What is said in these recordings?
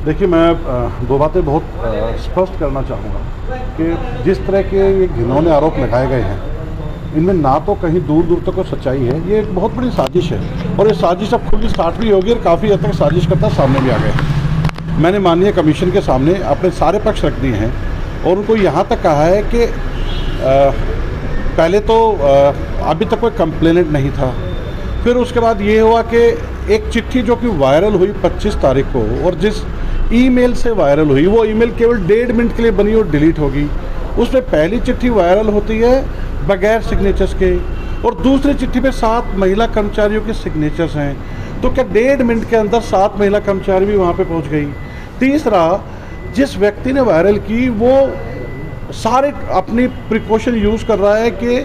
देखिए, मैं दो बातें बहुत स्पष्ट करना चाहूँगा कि जिस तरह के ये घिनौने आरोप लगाए गए हैं, इनमें ना तो कहीं दूर दूर तक कोई सच्चाई है। ये एक बहुत बड़ी साजिश है और ये साजिश अब खुद स्टार्ट भी होगी और काफ़ी हद तक साजिश करता सामने भी आ गए हैं। मैंने माननीय कमीशन के सामने अपने सारे पक्ष रख दिए हैं और उनको यहाँ तक कहा है कि पहले तो अभी तक कोई कंप्लेनेंट नहीं था। फिर उसके बाद ये हुआ कि एक चिट्ठी जो कि वायरल हुई 25 तारीख को और जिस ईमेल से वायरल हुई, वो ईमेल केवल 1.5 मिनट के लिए बनी और डिलीट होगी। उसमें पहली चिट्ठी वायरल होती है बगैर सिग्नेचर्स के और दूसरी चिट्ठी पे 7 महिला कर्मचारियों के सिग्नेचर्स हैं। तो क्या 1.5 मिनट के अंदर 7 महिला कर्मचारी भी वहाँ पे पहुँच गई। तीसरा, जिस व्यक्ति ने वायरल की वो सारे अपनी प्रिकॉशन यूज़ कर रहा है कि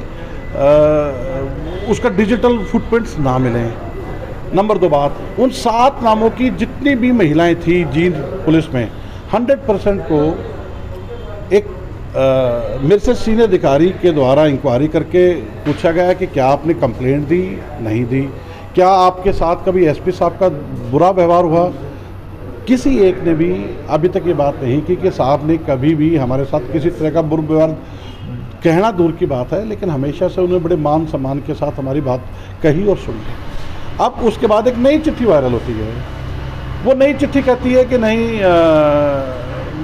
उसका डिजिटल फुटप्रिंट्स ना मिलें। नंबर 2 बात, उन 7 नामों की जितनी भी महिलाएं थी जींद पुलिस में 100% को एक मेरे से सीनियर अधिकारी के द्वारा इंक्वायरी करके पूछा गया कि क्या आपने कंप्लेंट दी, नहीं दी, क्या आपके साथ कभी एसपी साहब का बुरा व्यवहार हुआ। किसी एक ने भी अभी तक ये बात नहीं की कि साहब ने कभी भी हमारे साथ किसी तरह का बुरा व्यवहार, कहना दूर की बात है, लेकिन हमेशा से उन्हें बड़े मान सम्मान के साथ हमारी बात कही और सुनी। अब उसके बाद एक नई चिट्ठी वायरल होती है। वो नई चिट्ठी कहती है कि नहीं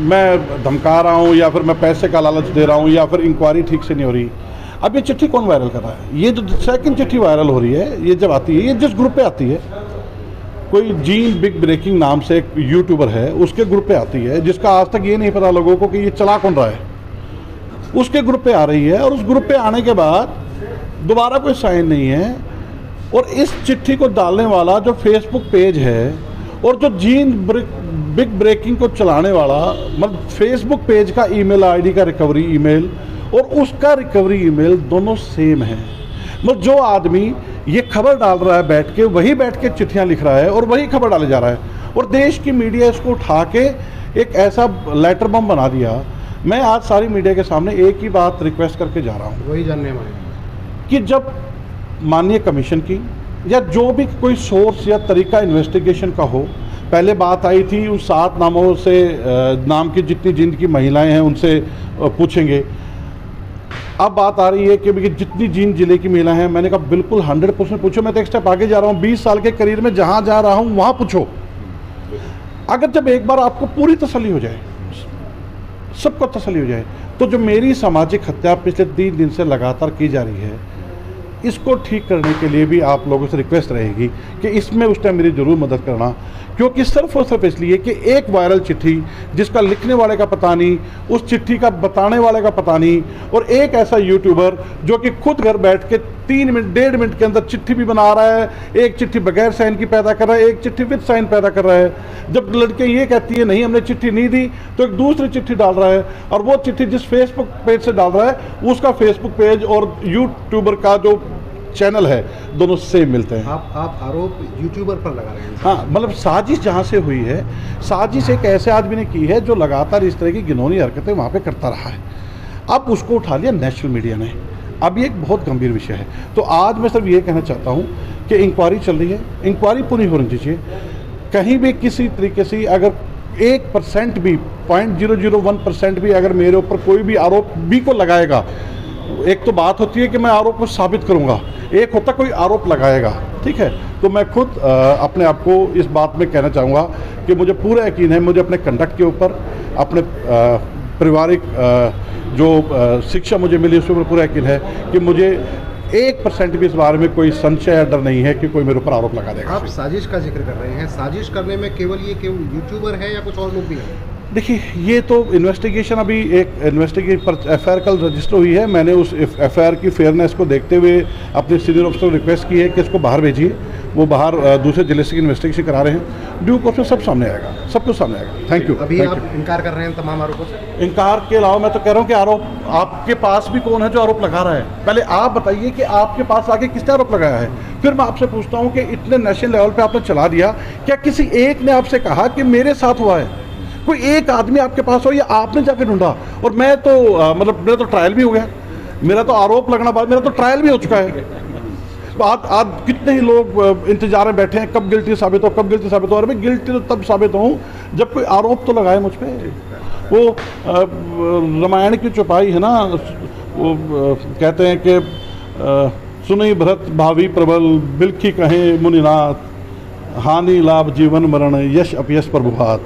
मैं धमका रहा हूँ या फिर मैं पैसे का लालच दे रहा हूँ या फिर इंक्वायरी ठीक से नहीं हो रही। अब ये चिट्ठी कौन वायरल कर रहा है? ये जो सेकंड चिट्ठी वायरल हो रही है, ये जब आती है, ये जिस ग्रुप पे आती है, कोई जीन बिग ब्रेकिंग नाम से एक यूट्यूबर है, उसके ग्रुप पे आती है, जिसका आज तक ये नहीं पता लोगों को कि ये चला कौन रहा है। उसके ग्रुप पे आ रही है और उस ग्रुप पे आने के बाद दोबारा कोई साइन नहीं है और इस चिट्ठी को डालने वाला जो फेसबुक पेज है और जो जीन बिग ब्रेकिंग को चलाने वाला, मतलब फेसबुक पेज का ईमेल आईडी का रिकवरी ईमेल और उसका रिकवरी ईमेल दोनों सेम है। मतलब जो आदमी ये खबर डाल रहा है बैठ के, वही बैठ के चिट्ठियाँ लिख रहा है और वही खबर डाले जा रहा है और देश की मीडिया इसको उठा के एक ऐसा लेटर बम बना दिया। मैं आज सारी मीडिया के सामने एक ही बात रिक्वेस्ट करके जा रहा हूँ, वही जानने वाले कि जब माननीय कमीशन की या जो भी कोई सोर्स या तरीका इन्वेस्टिगेशन का हो, पहले बात आई थी उन 7 नामों से, नाम की जितनी जींद की महिलाएं हैं उनसे पूछेंगे। अब बात आ रही है कि जितनी जींद जिले की महिलाएं हैं, मैंने कहा बिल्कुल 100% पूछो। मैं तो एक स्टेप आगे जा रहा हूँ, 20 साल के करियर में जहाँ जा रहा हूँ वहाँ पूछो। अगर जब एक बार आपको पूरी तसल्ली हो जाए, सबको तसल्ली हो जाए, तो जो मेरी सामाजिक हत्या पिछले 3 दिन से लगातार की जा रही है, इसको ठीक करने के लिए भी आप लोगों से रिक्वेस्ट रहेगी कि इसमें उस टाइम मेरी ज़रूर मदद करना। क्योंकि सिर्फ और सिर्फ इसलिए कि एक वायरल चिट्ठी जिसका लिखने वाले का पता नहीं, उस चिट्ठी का बताने वाले का पता नहीं, और एक ऐसा यूट्यूबर जो कि खुद घर बैठ के 3 मिनट 1.5 मिनट के अंदर चिट्ठी भी बना रहा है, एक चिट्ठी बगैर साइन की पैदा कर रहा है, एक चिट्ठी विद साइन पैदा कर रहा है। जब लड़के ये कहती है नहीं हमने चिट्ठी नहीं दी, तो एक दूसरी चिट्ठी डाल रहा है और वो चिट्ठी जिस फेसबुक पेज से डाल रहा है उसका फेसबुक पेज और यूट्यूबर का जो चैनल है दोनों सेम मिलते हैं। आप आरोप यूट्यूबर पर लगा रहे हैं? हाँ, मतलब साजिश जहाँ से हुई है, साजिश एक ऐसे आदमी ने की है जो लगातार इस तरह की घिनौनी हरकतें वहाँ पे करता रहा है। अब उसको उठा लिया नेशनल मीडिया ने। अब ये एक बहुत गंभीर विषय है। तो आज मैं सिर्फ ये कहना चाहता हूँ कि इंक्वायरी चल रही है, इंक्वायरी पूरी होनी चाहिए। कहीं भी किसी तरीके से अगर 1% भी, 0.001% भी अगर मेरे ऊपर कोई भी आरोप भी को लगाएगा, एक तो बात होती है कि मैं आरोप को साबित करूंगा, एक होता कोई आरोप लगाएगा, ठीक है। तो मैं खुद अपने आप को इस बात में कहना चाहूँगा कि मुझे पूरा यकीन है, मुझे अपने कंडक्ट के ऊपर, अपने पारिवारिक जो शिक्षा मुझे मिली उसके ऊपर पूरा यकीन है कि मुझे 1% भी इस बारे में कोई संशय या डर नहीं है कि कोई मेरे ऊपर आरोप लगा देगा। आप साजिश का जिक्र कर रहे हैं, साजिश करने में केवल यूट्यूबर है या कुछ और लोग भी हैं? देखिए, ये तो इन्वेस्टिगेशन, अभी एक इन्वेस्टिगेशन पर एफआईआर कल रजिस्टर हुई है। मैंने उस एफआईआर की फेयरनेस को देखते हुए अपने सीनियर ऑफिसर को रिक्वेस्ट की है कि इसको बाहर भेजिए। वो बाहर दूसरे जिले से इन्वेस्टिगेशन करा रहे हैं। ड्यू कोर्स में सब सामने आएगा, सब कुछ सामने आएगा। Thank you. अभी आप इनकार कर रहे हैं तमाम आरोपों से? इनकार के अलावा मैं तो कह रहा हूँ कि आरोप आपके पास भी कौन है जो आरोप लगा रहा है। पहले आप बताइए कि आपके पास आके किसने आरोप लगाया है, फिर मैं आपसे पूछता हूँ कि इतने नेशनल लेवल पे आपने चला दिया, क्या किसी एक ने आपसे कहा कि मेरे साथ हुआ है? कोई एक आदमी आपके पास हो या आपने जाके ढूंढा? और मैं तो मतलब मेरा तो ट्रायल भी हो गया, मेरा तो आरोप लगना बाद मेरा तो ट्रायल भी हो चुका है। आज कितने ही लोग इंतजार में बैठे हैं कब गिल्टी साबित हो, कब गिल्टी साबित हो। अरे भाई गिल्टी तो तब साबित हूँ जब कोई आरोप तो लगाए मुझ पे। वो रामायण की चौपाई है ना, वो कहते हैं कि सुनई भरत भावी प्रबल बिलखी कहें मुनिनाथ, हानि लाभ जीवन मरण यश अपयश प्रभुभात।